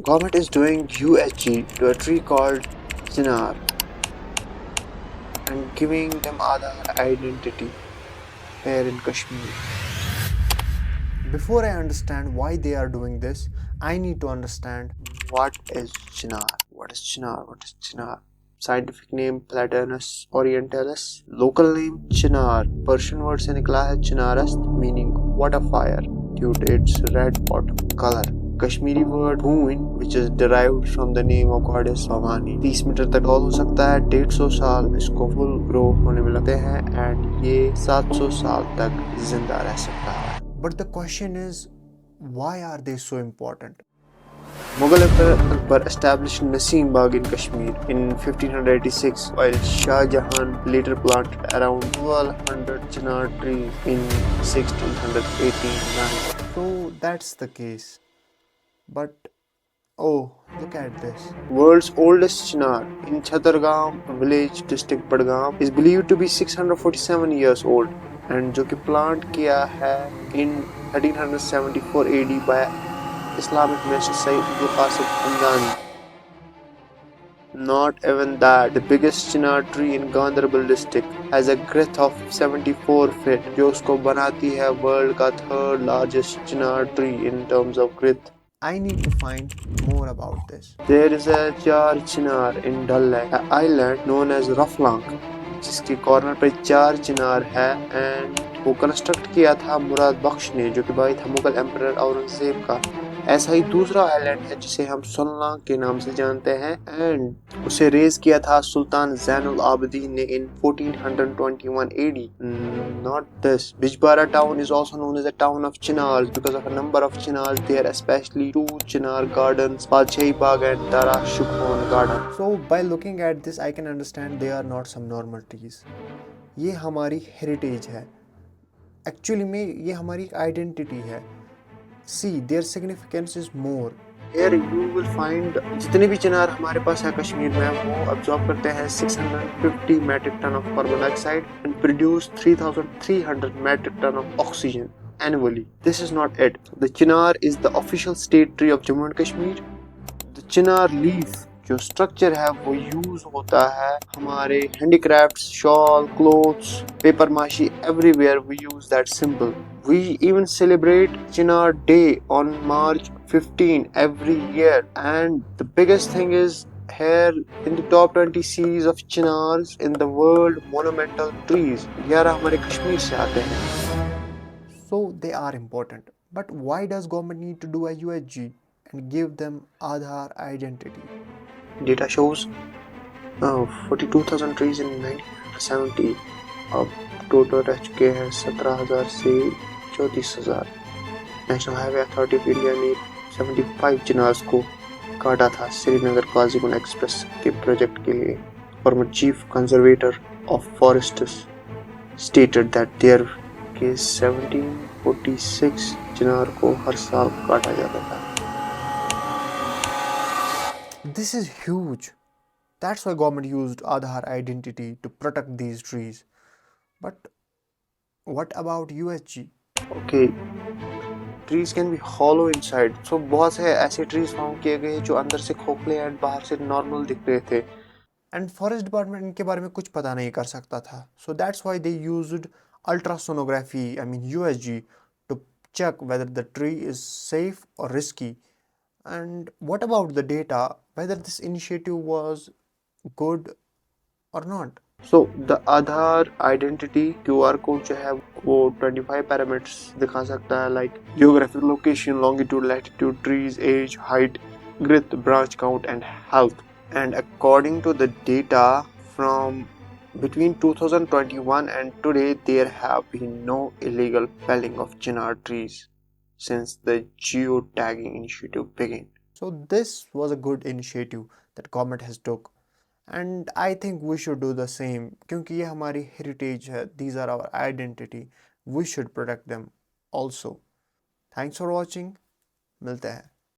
Government is doing USG to a tree called Chinar and giving them Aadhaar identity here in Kashmir. Before I understand why they are doing this, I need to understand what is Chinar. What is Chinar? What is Chinar? Scientific name Platanus orientalis. Local name Chinar. Persian word से निकला है Chinarast, meaning water fire due to its red bottom color. Kashmiri word Bhoon, which is derived from the name of goddess Bhavani. 30 metre तक tall हो सकता है, 150 साल इसको full grow होने में लगते हैं and ये 700 साल तक जिंदा रह सकता है. But the question is, why are they so important? Mughal Emperor Akbar established Naseem Bagh in Kashmir in 1586, while Shah Jahan later planted around 1200 chinar trees in 1689. So that's the case. But oh, look at this. World's oldest chinar in Chhatargaon village, district Badgaon, is believed to be 647 years old and जो कि plant किया है in 1374 AD by Islamic minister Sayyid Abdul Qasim Hamdani. Not even that, the biggest chinar tree in Ganderbal district has a girth of 74 feet, जो उसको बनाती है world का third largest chinar tree in terms of girth. I need to find more about this. There is a Char Chinar in Dal Lake, an island known as Raflang, जिसके corner पे 4 चिनार है and वो construct किया था मुराद बख्श ने, जो कि भाई था मुगल एम्परर औरंगजेब का. ऐसा ही दूसरा आइलैंड है जिसे हम सोलनाग के नाम से जानते हैं एंड उसे रेज किया था सुल्तान जैनुल आबिदीन ने इन 1421 AD. Not this. Bijbara town is also known as a town of chinars because of a number of chinars there, especially two chinar gardens, Padshai Bagh and Dara Shukron garden. So by looking at this, I can understand they are not some normal trees. ये हमारी heritage है. Actually में ये हमारी identity है. See, their significance is more. Here you will find जितने भी चिनार हमारे पास है कश्मीर में वो absorb करते हैं 650 metric ton of carbon dioxide and produce 3,300 metric ton of oxygen annually. This is not it. The chinar is the official state tree of Jammu and Kashmir. The chinar leaf जो structure है वो use होता है हमारे handicrafts, shawl, clothes, paper mache, everywhere we use that symbol. We even celebrate Chinar Day on March 15 every year, and the biggest thing is here in the top 20 series of chinars in the world monumental trees 11 हमारे कश्मीर से आते हैं. So they are important, but why does government need to do a USG and give them Aadhaar identity? Data shows 42,000 trees in 1970. अब total रह चुके हैं 17,000 से 34,000. National highway authority of India ने 75 चिनार्स को काटा था श्रीनगर काजीगुंड एक्सप्रेस के प्रोजेक्ट के लिए. Former chief conservator of forests stated that there के 1746 चिनार को हर साल काटा जाता था. This is huge. That's why government used Aadhaar identity to protect these trees. But what about USG? Okay, trees can be hollow inside. So बहुत से ऐसे trees found किए गए जो अंदर से खोखले एंड बाहर से नॉर्मल दिख रहे थे. एंड फॉरेस्ट डिपार्टमेंट इनके बारे में कुछ पता नहीं कर सकता था. So that's why they used ultrasonography, I mean USG, to check whether the tree is safe or risky. And what about the data, whether this initiative was good or not? So the Aadhaar identity QR code जो है वो 25 parameters दिखा सकता है, like geographic location, longitude, latitude, trees, age, height, girth, branch count and health. And according to the data from between 2021 and today, there have been no illegal felling of chinar trees since the geotagging initiative began. So this was a good initiative that government has took, and I think we should do the same क्योंकि ये हमारी heritage है. These are our identity. We should protect them also. Thanks for watching. मिलते हैं.